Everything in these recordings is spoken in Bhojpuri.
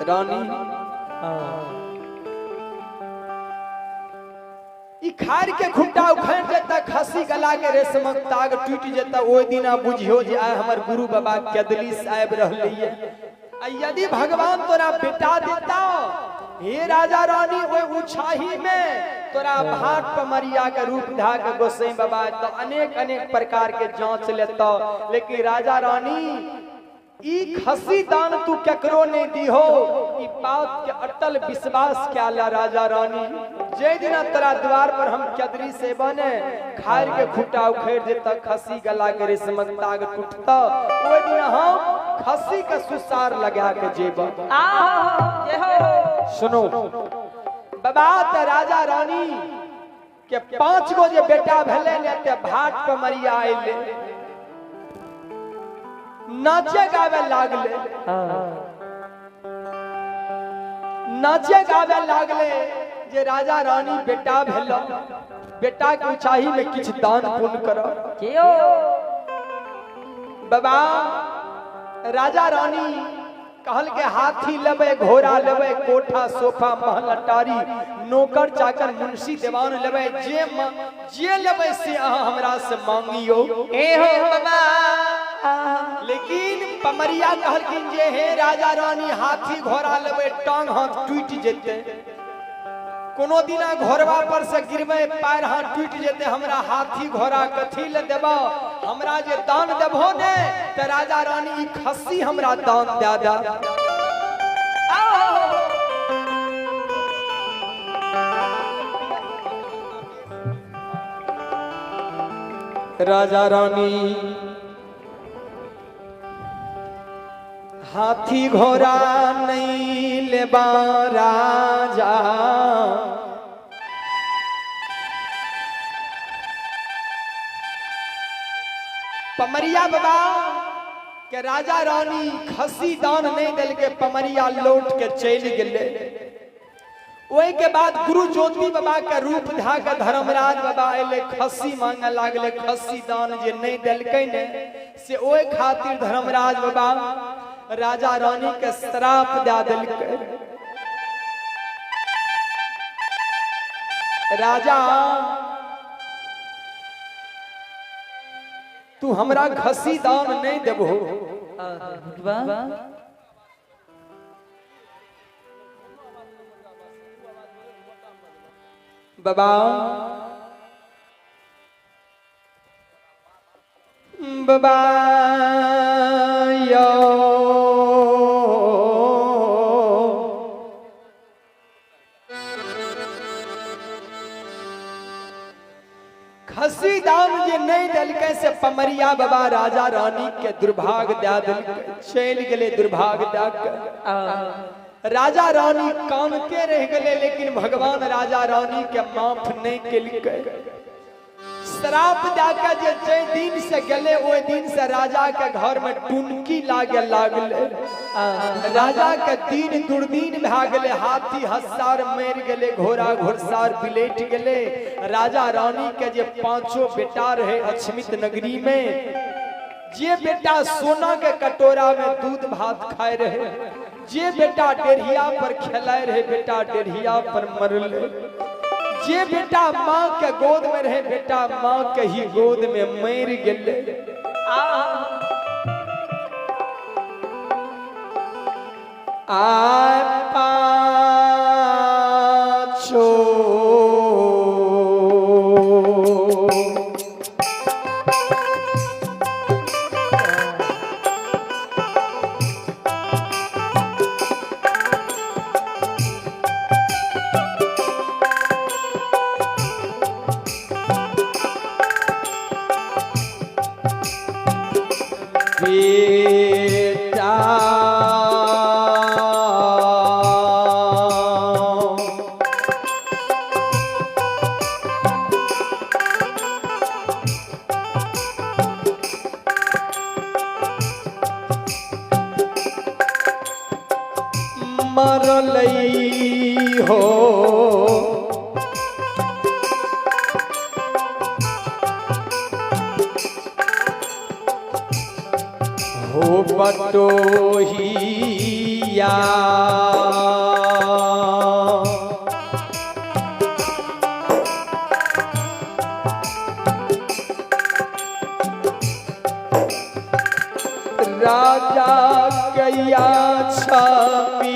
रानी ई खार के खुट्टा उखड़ जता खसी गला के रेशमक ताग टूट जता ओइ दिना बुझियो जे आय हमर गुरु बाबा केदली साहब रहलिए। यदि भगवान तोरा बेटा देता हे राजा रानी ओइ उछाही में तोरा भाट पमरिया के रूप धा के गोसाई बाबा तो अनेक अनेक प्रकार के जांच लेता, लेकिन राजा रानी ई खसी दान तू केकरो नहीं दी हो। ई बात के अटल विश्वास क्या ला राजा रानी जे दिना तेरा द्वार पर हम केदरी से बने खार के खुट्टा उखेड़ देता खसी गला के रेशमक ताग टूटता ओइ दिन हम खसी के सुसार लगा के जेब। सुनो बाबा ते राजा रानी के 5 गो जे बेटा भेले ने ते भाट पे मरिया आइले नाचे गावे लागले नाचे गावे लागले जे राजा रानी बेटा भेलो बेटा के ऊंचाई में किछ दान पुण्य करो कियो। बाबा राजा रानी कहल के हाथी लेबे घोड़ा लेबे कोठा सोफा महल अटारी नौकर चाकर मुंशी दीवान लेबे जे लेबे से अहाँ हमरा से मांगियो ए हो बाबा। लेकिन पमरिया कहलखिन जे हे राजा रानी हाथी घोड़ा लेबे टांग हाथ टूट जेते कोनो दिना घोड़वा पर से गिरबे पैर हाथ टूट जेते हमरा हाथी घोड़ा कथी ले देबो हमरा जे दान देबो ने त राजा रानी ई खस्सी हमरा दान दे दा। राजा रानी हाथी घोड़ा नहीं लेबा राजा पमरिया बाबा के राजा रानी खसी दान नहीं दिल के पमरिया लौट के चल गए। ओई के बाद गुरु ज्योति बाबा के रूप धा के धर्मराज बाबा अले खसी मांगे लागले खसी दान जे नहीं दिलकै ने से ओई खातिर धर्मराज बाबा राजा रानी के श्राप दे दिलकै। राजा तू हमरा खसी दान नहीं देबो बाबा बाबा यो खसी दान जे नहीं दिलकै से पमरिया बाबा राजा रानी के दुर्भाग्य दे दिलकै चल गेले दुर्भाग्य दे के। राजा रानी कानते रह गए लेकिन भगवान राजा रानी के माफ नहीं केलकै श्राप देके जे दिन से गले ओइ दिन से राजा के घर में टुनकी लागे लागले राजा के दिन दुर्दिन भा गले हाथी हसार मर गले घोड़ा घोड़सार बिलेट गले। राजा रानी के जे 5 बेटा रहे अछमित नगरी में जे बेटा सोना के कटोरा में दूध भात खाए रहे जे बेटा डेढ़िया पर खेलाए रहे बेटा डेढ़िया पर मरले जे बेटा माँ के गोद में रहे बेटा माँ के ही गोद में मर गए। पाछो बेटा मरलई हो हो बटोहिया कैया छापी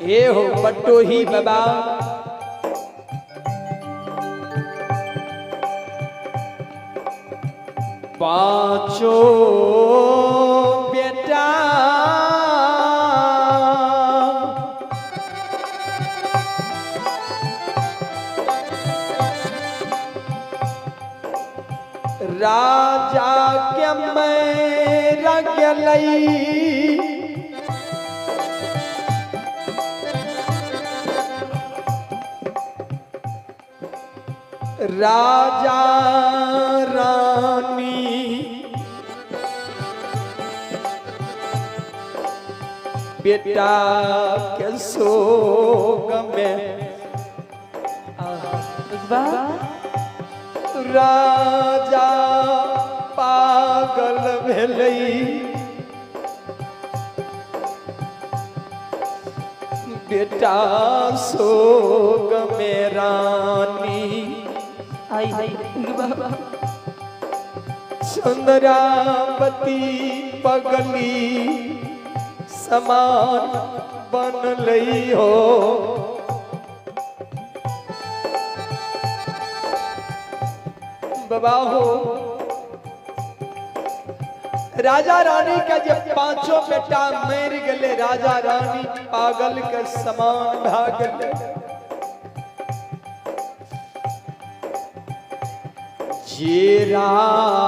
ये हो बटोही बाबा पांचों बेटा राजा के मैं रगलई राजा रानी बेटा के सोग में राजा पागल भेलई बेटा सोग में रानी चंद्रावती पगली समान बन लई हो बाबा हो राजा रानी का जब पांचों बेटा मर गले राजा रानी पागल के समान भागले जे राजा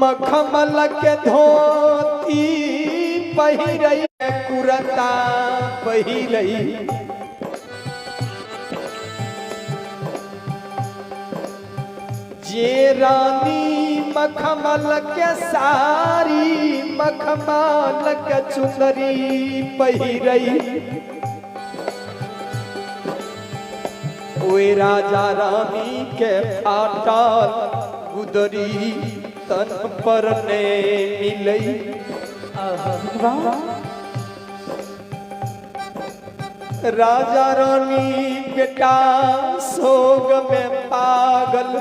मखमल के धोती पहिरई कुरता पहिरई जे रानी मखमल के सारी मखमल के चुनरी पहिरई ओए राजा रानी के फाटल गुदरी तन पर ने मिलई राजा रानी बेटा सोग में पागल